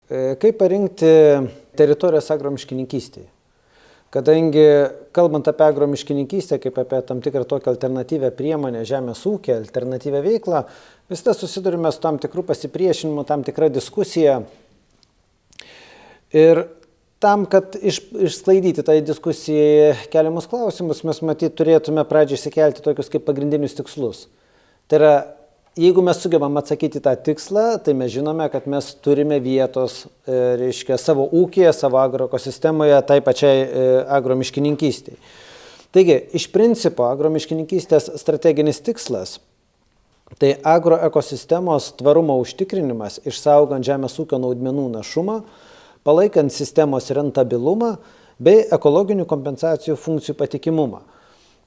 Kaip parinkti teritorijas agromiškininkystėje? Kadangi, kalbant apie agromiškininkystę, kaip apie tam tikrą tokią alternatyvę priemonę, žemės ūkį, alternatyvę veiklą, visada susidurime su tam tikrų pasipriešinimu, tam tikra diskusija. Ir tam, kad išsklaidyti tą diskusiją keliamus klausimus, mes matyt turėtume pradžiai išsikelti tokius kaip pagrindinius tikslus. Tai yra, jeigu mes sugebam atsakyti tą tikslą, tai mes žinome, kad mes turime vietos, savo ūkyje, savo agroekosistemoje, tai pačiai agromiškininkystėje. Taigi, iš principo, agromiškininkystės strateginis tikslas – tai agroekosistemos tvarumo užtikrinimas, išsaugant žemės ūkio naudmenų našumą, palaikant sistemos rentabilumą bei ekologinių kompensacijų funkcijų patikimumą.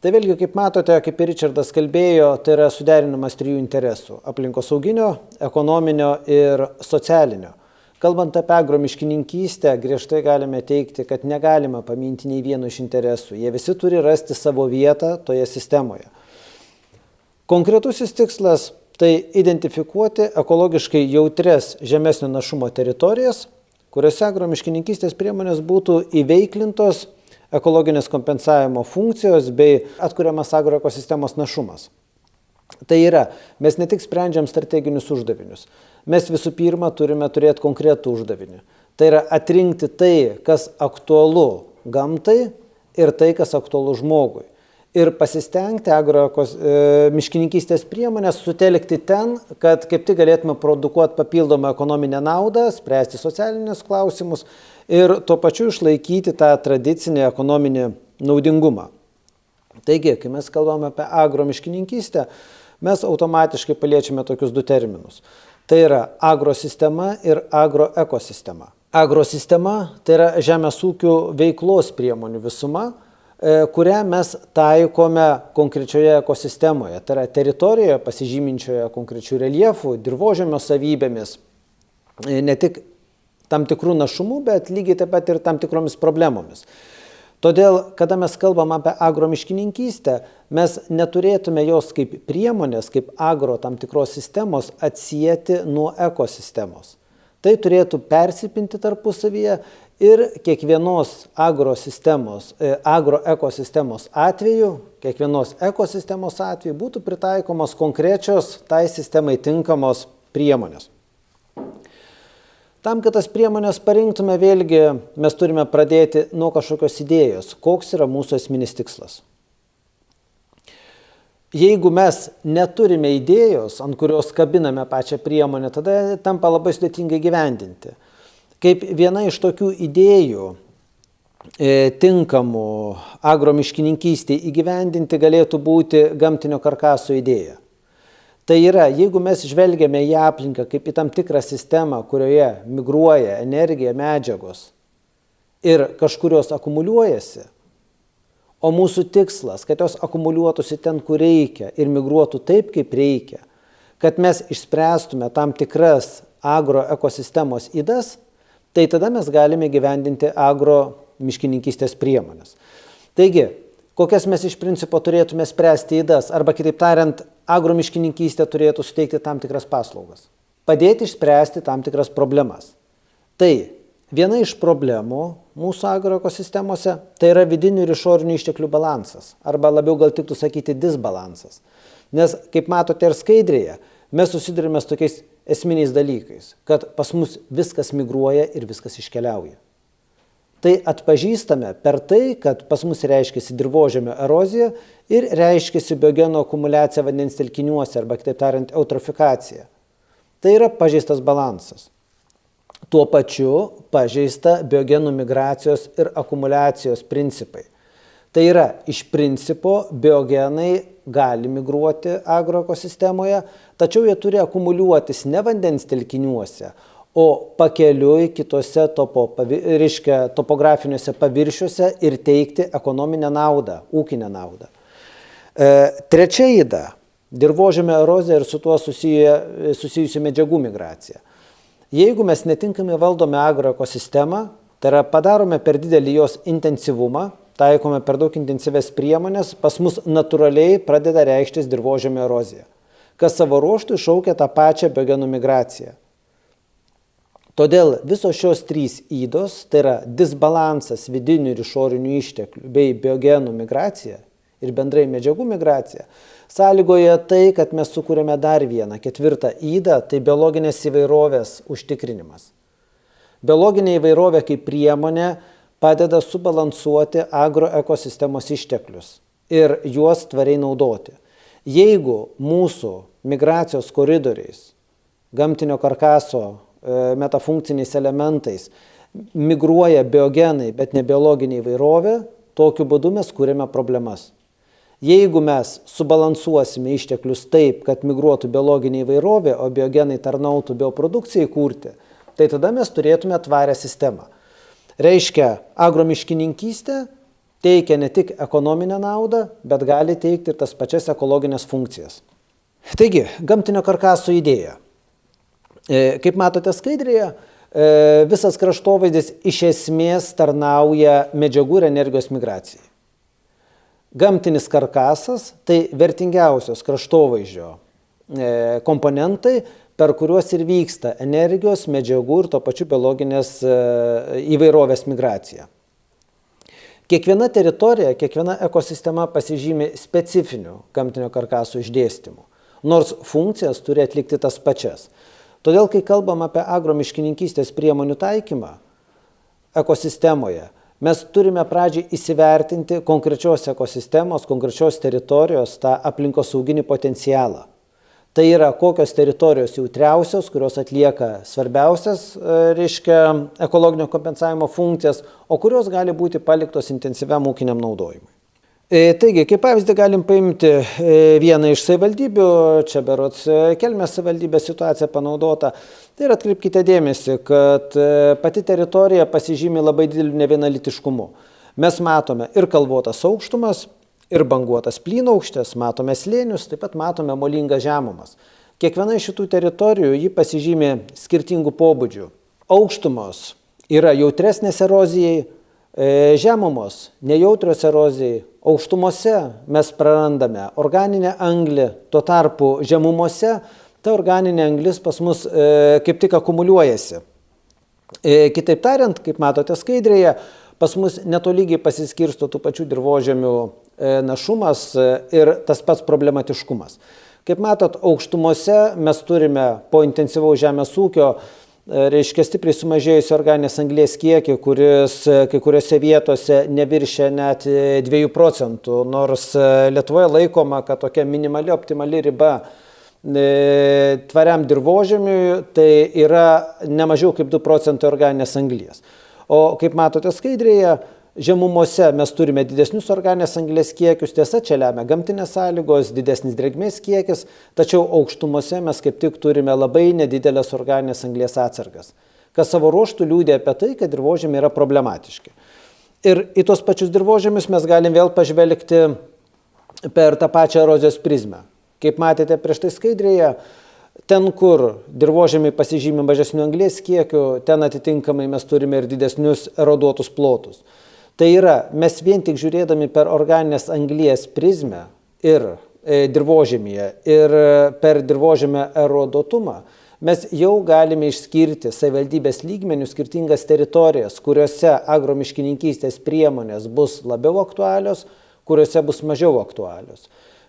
Tai vėlgi, kaip matote, kaip ir Ričardas kalbėjo, tai yra suderinimas trijų interesų – aplinkosauginio, ekonominio ir socialinio. Kalbant apie agromiškininkystę, griežtai galime teigti, kad negalima paminti nei vieno iš interesų. Jie visi turi rasti savo vietą toje sistemoje. Konkretusis tikslas – tai identifikuoti ekologiškai jautrias žemesnio našumo teritorijas, kuriuose agromiškininkystės priemonės būtų įveiklintos ekologinės kompensavimo funkcijos bei atkuriamas agroekosistemos našumas. Tai yra, mes ne tik sprendžiam strateginius uždavinius, mes visų pirma turime turėti konkretų uždavinį. Tai yra atrinkti tai, kas aktualu gamtai ir tai, kas aktualu žmogui. Ir pasistengti miškininkystės priemonės sutelkti ten, kad kaip tik galėtume produkuoti papildomą ekonominę naudą, spręsti socialinius klausimus ir tuo pačiu išlaikyti tą tradicinį ekonominį naudingumą. Taigi, kai mes kalbame apie agromiškininkystę, mes automatiškai paliečiame tokius du terminus. Tai yra agrosistema ir agroekosistema. Agrosistema tai yra žemės ūkio veiklos priemonių visuma, kurią mes taikome konkrečioje ekosistemoje. Tai yra teritorijoje pasižyminčioje konkrečių reljefų, dirvožemio savybėmis, ne tik tam tikrų našumų, bet lygiai taip pat ir tam tikromis problemomis. Todėl, kada mes kalbam apie agromiškininkystę, mes neturėtume jos kaip priemonės, kaip agro tam tikros sistemos atsieti nuo ekosistemos. Tai turėtų persipinti tarpusavyje ir kiekvienos agroekosistemos atveju, kiekvienos ekosistemos atveju būtų pritaikomos konkrečios tai sistemai tinkamos priemonės. Tam, kad tas priemonės parinktume, vėlgi mes turime pradėti nuo kažkokios idėjos, koks yra mūsų esminis tikslas. Jeigu mes neturime idėjos, ant kurios kabiname pačią priemonę, tada tampa labai sudėtingai gyvendinti. Kaip viena iš tokių idėjų tinkamų agromiškininkystėje įgyvendinti galėtų būti gamtinio karkaso idėja. Tai yra, jeigu mes žvelgiame į aplinką kaip į tam tikrą sistemą, kurioje migruoja energija, medžiagos ir kažkurios akumuliuojasi, o mūsų tikslas, kad jos akumuliuotųsi ten, kur reikia ir migruotų taip, kaip reikia, kad mes išspręstume tam tikras agroekosistemos ydas, tai tada mes galime gyvendinti agromiškininkystės priemonės. Taigi, kokias mes iš principo turėtume spręsti ydas, arba kitaip tariant, agromiškininkystė turėtų suteikti tam tikras paslaugas, padėti išspręsti tam tikras problemas. Tai viena iš problemų mūsų agroekosistemose tai yra vidinių ir išorinių išteklių balansas, arba labiau gal tiktų sakyti disbalansas. Nes, kaip matote ir skaidrėje, mes susidurime su tokiais esminiais dalykais, kad pas mus viskas migruoja ir viskas iškeliauja. Tai atpažįstame per tai, kad pas mus reiškiasi dirvožemio erozija ir reiškiasi biogenų akumuliacija vandens telkiniuose, arba kitaip tariant eutrofikacija. Tai yra pažeistas balansas. Tuo pačiu pažeista biogenų migracijos ir akumuliacijos principai. Tai yra, iš principo, biogenai gali migruoti agroekosistemoje, tačiau jie turi akumuliuotis ne vandens telkiniuose, o pakeliui kitose topografiniuose paviršiuose ir teikti ekonominę naudą, ūkinę naudą. Trečia yda – dirvožemio erozija ir su tuo susijusi medžiagų migracija. Jeigu mes netinkamai valdome agroekosistemą, tai yra padarome per didelį jos intensyvumą, taikome per daug intensyves priemonės, pas mus natūraliai pradeda reikštis dirvožemio erozija, kas savo ruožtu iššaukia tą pačią biogenų migraciją. Todėl visos šios 3 ydos, tai yra disbalansas vidinių ir išorinių išteklių bei biogenų migracija ir bendrai medžiagų migracija, sąlygoja tai, kad mes sukūrėme dar vieną 4 ydą, tai biologinės įvairovės užtikrinimas. Biologinė įvairovė kaip priemonė padeda subalansuoti agroekosistemos išteklius ir juos tvariai naudoti. Jeigu mūsų migracijos koridoriais, gamtinio karkaso metafunkciniais elementais migruoja biogenai, bet ne biologinė įvairovė, tokiu būdu mes kūrėme problemas. Jeigu mes subalansuosime išteklius taip, kad migruotų biologinė įvairovė, o biogenai tarnautų bioprodukcijai kurti, tai tada mes turėtume tvarę sistemą. Reiškia, agromiškininkystė teikia ne tik ekonominę naudą, bet gali teikti ir tas pačias ekologinės funkcijas. Taigi, gamtinio karkaso idėja. Kaip matote skaidrėje, visas kraštovaizdis iš esmės tarnauja medžiagų ir energijos migracijai. Gamtinis karkasas tai vertingiausios kraštovaizdžio komponentai, per kuriuos ir vyksta energijos, medžiagų ir to pačiu biologinės įvairovės migracija. Kiekviena teritorija, kiekviena ekosistema pasižymi specifiniu gamtinio karkaso išdėstymu, nors funkcijas turi atlikti tas pačias. Todėl, kai kalbam apie agromiškininkystės priemonių taikymą ekosistemoje, mes turime pradžiai įsivertinti konkrečios ekosistemos, konkrečios teritorijos tą aplinkosauginį potencialą. Tai yra kokios teritorijos jautriausios, kurios atlieka svarbiausias, ekologinio kompensavimo funkcijas, o kurios gali būti paliktos intensyviam ūkiniam naudojimui. Taigi, kaip pavyzdį galim paimti vieną iš savivaldybių, čia berods Kelmės savivaldybės situacija panaudota. Tai ir atkreipkite dėmesį, kad pati teritorija pasižymi labai dideliu nevienalytiškumu. Mes matome ir kalvotas aukštumas, ir banguotas plynaukštis, matome slėnius, taip pat matome molingas žemumas. Kiekviena iš šitų teritorijų ji pasižymi skirtingų pobūdžių. Aukštumos yra jautresnės erozijai, žemumos nejautrios erozijai. Aukštumose mes prarandame organinę anglį, tuo tarpu žemumose ta organinė anglis pas mus kaip tik akumuliuojasi. Kitaip tariant, kaip matote skaidrėje, pas mus netolygiai pasiskirsto tų pačių dirvožemių našumas ir tas pats problematiškumas. Kaip matot, aukštumose mes turime po intensyvaus žemės ūkio stipriai sumažėjusi organinės anglies kiekį, kuris kai kuriuose vietose neviršia net 2 procentų, nors Lietuvoje laikoma, kad tokia minimali optimali riba tvariam dirvožemiui tai yra ne mažiau kaip 2 procentai organinės anglies. O kaip matote skaidrėje, žemumose mes turime didesnius organinės anglies kiekius, tiesa, čia lemia gamtinės sąlygos, didesnis drėgmės kiekis, tačiau aukštumose mes kaip tik turime labai nedidelės organinės anglies atsargas, kas savo ruožtų liudija apie tai, kad dirvožemiai yra problematiški. Ir į tos pačius dirvožemius mes galim vėl pažvelgti per tą pačią erozijos prizmę. Kaip matėte prieš tai skaidrėje, ten, kur dirvožemiai pasižymi mažesnių anglies kiekių, ten atitinkamai mes turime ir didesnius eroduotus plotus. Tai yra, mes vien tik žiūrėdami per organinės anglies prizmę ir dirvožemyje ir per dirvožemio erodotumą, mes jau galime išskirti savivaldybės lygmenių skirtingas teritorijas, kuriuose agromiškininkystės priemonės bus labiau aktualios, kuriuose bus mažiau aktualios.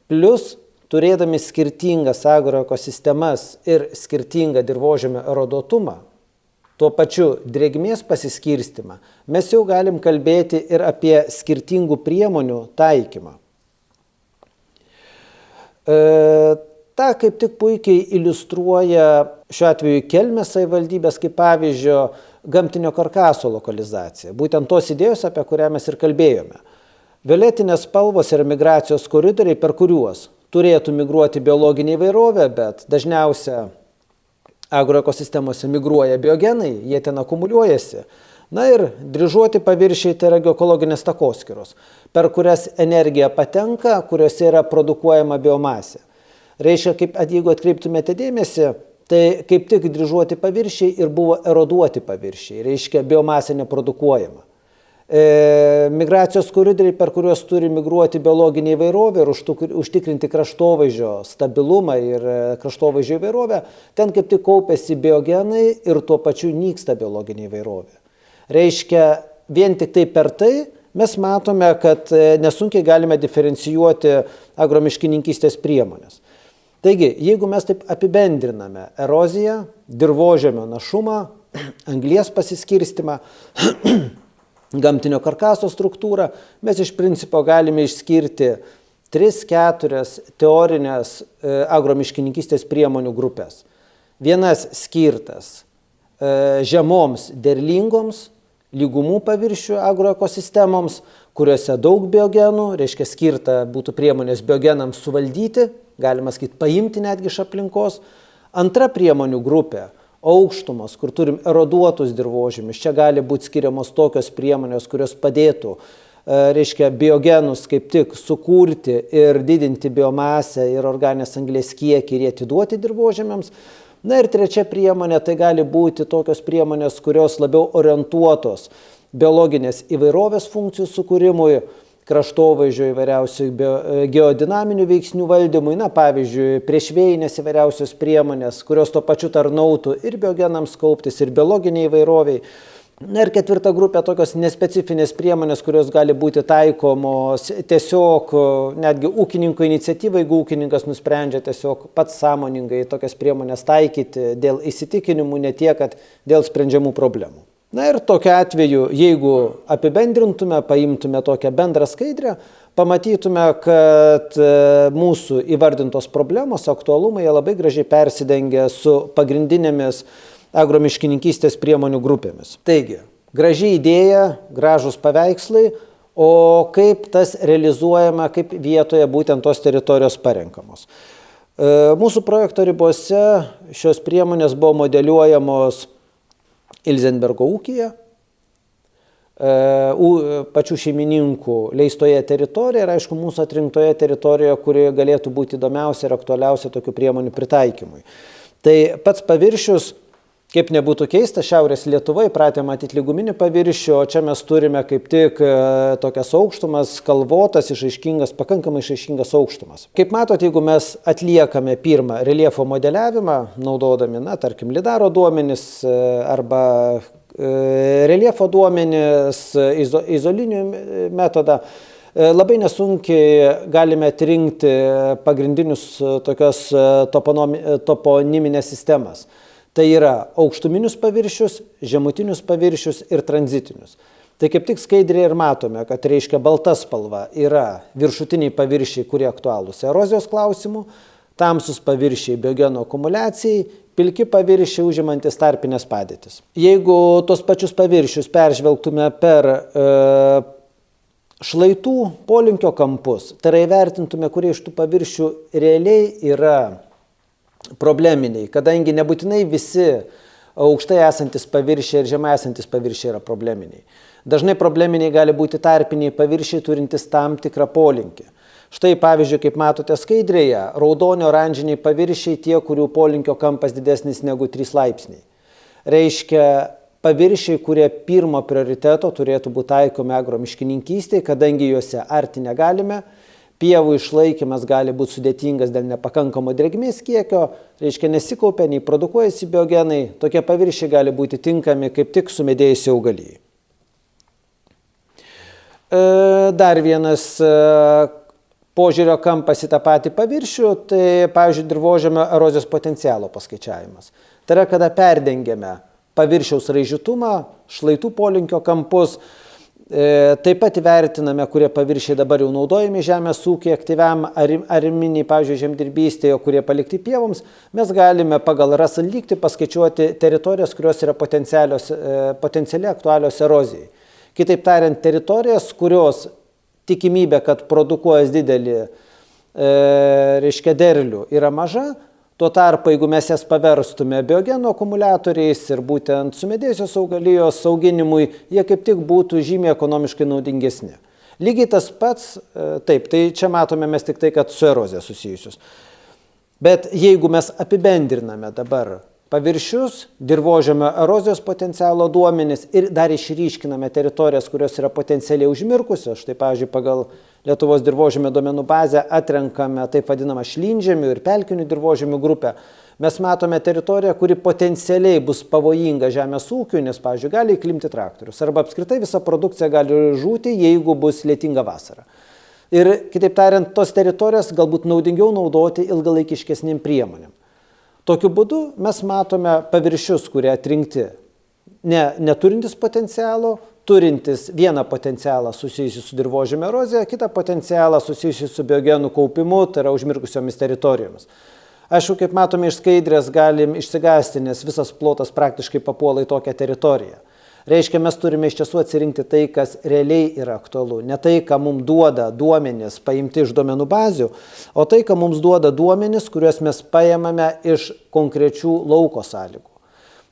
Plius, turėdami skirtingas agroekosistemas ir skirtingą dirvožemio erodotumą, tuo pačiu drėgmės pasiskirstimą, mes jau galim kalbėti ir apie skirtingų priemonių taikymą. Ta kaip tik puikiai iliustruoja šiuo atveju Kelmės savivaldybės kaip pavyzdžio gamtinio karkaso lokalizacija. Būtent tos idėjos, apie kurią mes ir kalbėjome. Violetinės spalvos yra migracijos koridoriai, per kuriuos turėtų migruoti biologinė įvairovė, bet dažniausia agroekosistemose migruoja biogenai, jie ten akumuliuojasi. Na ir dryžuoti paviršiai tai yra geokologinės takoskyros, per kurias energija patenka, kuriuose yra produkuojama biomasė. Reiškia, jeigu atkreiptumėte dėmesį, tai kaip tik dryžuoti paviršiai ir buvo eroduoti paviršiai, reiškia biomasė neprodukuojama. Migracijos koridoriai, per kuriuos turi migruoti biologinė įvairovė ir užtikrinti kraštovaizdžio stabilumą ir kraštovaizdžio įvairovę, ten kaip tik kaupiasi biogenai ir tuo pačiu nyksta biologinė įvairovė. Reiškia, vien tik tai per tai mes matome, kad nesunkiai galime diferencijuoti agromiškininkystės priemonės. Taigi, jeigu mes taip apibendriname eroziją, dirvožemio našumą, anglies pasiskirstimą, gamtinio karkaso struktūrą, mes iš principo galime išskirti 3-4 teorinės agromiškininkystės priemonių grupės. Vienas skirtas žemoms derlingoms, lygumų paviršių agroekosistemoms, kuriuose daug biogenų, reiškia skirta būtų priemonės biogenams suvaldyti, galima sakyti, paimti netgi iš aplinkos. Antra priemonių grupė aukštumos, kur turim eroduotus dirvožemius. Čia gali būti skiriamos tokios priemonės, kurios padėtų, reiškia, biogenus kaip tik sukurti ir didinti biomasę ir organinės anglies kiekį ir jį atiduoti dirvožemiams. Na ir trečia priemonė, tai gali būti tokios priemonės, kurios labiau orientuotos biologinės įvairovės funkcijų sukūrimui, kraštovaizdžio įvairiausių geodinaminių veiksnių valdymui, na pavyzdžiui, priešvėjinės įvairiausios priemonės, kurios tuo pačiu tarnautų ir biogenams kauptis, ir biologiniai įvairoviai. Na ir ketvirta grupė tokios nespecifinės priemonės, kurios gali būti taikomos tiesiog netgi ūkininko iniciatyvai, jeigu ūkininkas nusprendžia tiesiog pats sąmoningai tokias priemonės taikyti dėl įsitikinimų, ne tiek, kad dėl sprendžiamų problemų. Na ir tokiu atveju, jeigu apibendrintume, paimtume tokią bendrą skaidrę, pamatytume, kad mūsų įvardintos problemos, aktualumai, jie labai gražiai persidengia su pagrindinėmis agromiškininkystės priemonių grupėmis. Taigi, graži idėja, gražus paveikslai, o kaip tas realizuojama, kaip vietoje būtent tos teritorijos parenkamos. Mūsų projekto ribose šios priemonės buvo modeliuojamos Ilzenbergo ūkyje, pačių šeimininkų leistoje teritorijoje ir aišku mūsų atrinktoje teritorijoje, kuri galėtų būti įdomiausia ir aktualiausia tokių priemonių pritaikymui. Tai pats paviršius, kaip nebūtų keista, Šiaurės Lietuvoje įpratę matyti lyguminį paviršių, o čia mes turime kaip tik tokias aukštumas, kalvotas, pakankamai išraiškingas aukštumas. Kaip matote, jeigu mes atliekame pirmą reljefo modeliavimą, naudodami, tarkim, lidaro duomenis arba reljefo duomenis, izolinių metodą, labai nesunkiai galime atrinkti pagrindinius tokios toponiminės sistemas. Tai yra aukštuminius paviršius, žemutinius paviršius ir tranzitinius. Tai kaip tik skaidriai ir matome, kad reiškia balta spalva yra viršutiniai paviršiai, kurie aktualūs erozijos klausimų, tamsus paviršiai biogenų akumuliacijai, pilki paviršiai užimantis tarpinės padėtis. Jeigu tos pačius paviršius peržvelgtume per šlaitų polinkio kampus, tai yra įvertintume, kurie iš tų paviršių realiai yra probleminiai, kadangi nebūtinai visi aukštai esantis paviršiai ir žemai esantis paviršiai yra probleminiai. Dažnai probleminiai gali būti tarpiniai paviršiai turintis tam tikrą polinkį. Štai pavyzdžiui, kaip matote skaidrėje, raudoni oranžiniai paviršiai tie, kurių polinkio kampas didesnis negu 3 laipsniai. Reiškia paviršiai, kurie pirmo prioriteto turėtų būti taikomi agromiškininkystėje, kadangi juose arti negalime. Pievų išlaikymas gali būti sudėtingas dėl nepakankamo drėgmės kiekio, reiškia nesikaupia, nei produkuojasi biogenai, tokie paviršiai gali būti tinkami kaip tik sumedėjusi augalijai. Dar vienas požiūrio kampas į tą patį paviršių, tai pavyzdžiui dirvožemio erozijos potencialo paskaičiavimas. Tai yra, kada perdengiame paviršiaus raižytumą, šlaitų polinkio kampus. Taip pat įvertiname, kurie paviršiai dabar jau naudojami žemės ūkiai aktyviam ariminiai, pavyzdžiui, žemdirbystėje, kurie palikti pievoms, mes galime pagal Russell lygtį paskaičiuoti teritorijas, kurios yra potencialiai aktualios erozijai. Kitaip tariant, teritorijas, kurios tikimybė, kad produkuojas didelį derlių yra maža, tuo tarpu, jeigu mes jas paverstume biogenų akumuliatoriais ir būtent sumedėjusios augalijos auginimui, jie kaip tik būtų žymiai ekonomiškai naudingesni. Lygiai tas pats, taip, tai čia matome mes tik tai, kad su erozija susijusius. Bet jeigu mes apibendriname dabar paviršius, dirvožemio erozijos potencialo duomenis ir dar išryškiname teritorijas, kurios yra potencialiai užmirkusios. Štai, pavyzdžiui, pagal Lietuvos dirvožemio duomenų bazę atrenkame taip vadinamą šlynžemių ir pelkinių dirvožemių grupę. Mes matome teritoriją, kuri potencialiai bus pavojinga žemės ūkiui, nes, pavyzdžiui, gali įklimpti traktorius. Arba apskritai visa produkcija gali žūti, jeigu bus lietinga vasara. Ir, kitaip tariant, tos teritorijos galbūt naudingiau naudoti ilgalaikiškesnėm priemonėm. Tokiu būdu mes matome paviršius, kurie atrinkti neturintis potencialo, turintis vieną potencialą susijusį su dirvožemio erozija, kitą potencialą susijusį su biogenų kaupimu, tai yra užmirkusiomis teritorijomis. Aišku, kaip matome iš skaidrės, galim išsigąsti, nes visas plotas praktiškai papuola į tokią teritoriją. Reiškia, mes turime iš tiesų atsirinkti tai, kas realiai yra aktualu. Ne tai, ką mums duoda duomenys paimti iš duomenų bazių, o tai, ką mums duoda duomenys, kuriuos mes paimame iš konkrečių lauko sąlygų.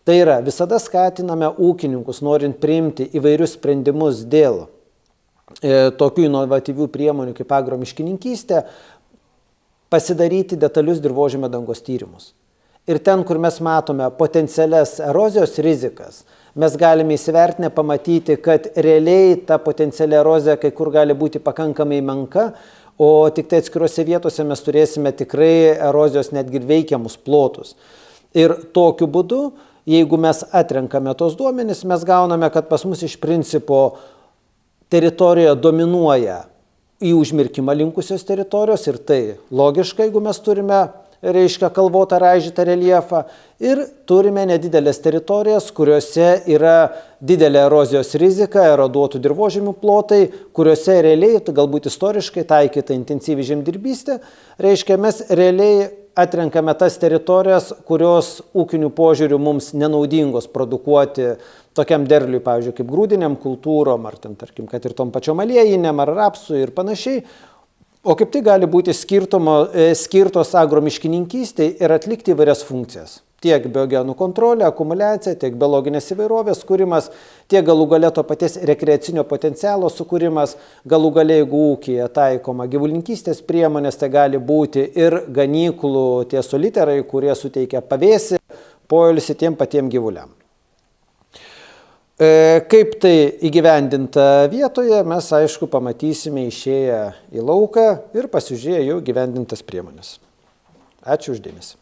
Tai yra, visada skatiname ūkininkus, norint priimti įvairius sprendimus dėl tokių inovatyvių priemonių kaip agromiškininkystė, pasidaryti detalius dirvožemio dangos tyrimus. Ir ten, kur mes matome potencialias erozijos rizikas, mes galime įsivertinę pamatyti, kad realiai ta potenciali erozija kai kur gali būti pakankamai menka, o tik tai atskiruose vietose mes turėsime tikrai erozijos netgi veikiamus plotus. Ir tokiu būdu, jeigu mes atrenkame tos duomenis, mes gauname, kad pas mus iš principo teritorijoje dominuoja į užmirkimą linkusios teritorijos ir tai logiška, jeigu mes turime reiškia kalvotą raižytą reljefą ir turime nedidelės teritorijas, kuriuose yra didelė erozijos rizika, eroduotų dirvožemių plotai, kuriuose realiai, galbūt istoriškai taikyta intensyvi žemdirbystė, reiškia mes realiai atrenkame tas teritorijas, kurios ūkinių požiūrių mums nenaudingos produkuoti tokiam derliui, pavyzdžiui, kaip grūdiniam kultūrom, ar ten, tarkim, kad ir tom pačiom aliejiniam, ar rapsui ir panašiai. O kaip tai gali būti skirtos agromiškininkystei ir atlikti įvairias funkcijas. Tiek biogenų kontrolė, akumuliacija, tiek biologinės įvairovės kūrimas, tiek galų gale to paties rekreacinio potencialo sukūrimas, galų gale jeigu ūkyje taikoma gyvulininkystės priemonės, tai gali būti ir ganyklų tie soliterai, kurie suteikia pavėsį, poilsį tiem patiem gyvuliam. Kaip tai įgyvendinta vietoje, mes aišku pamatysime išėję į lauką ir pasižiūrėję jau įgyvendintas priemonės. Ačiū už dėmesį.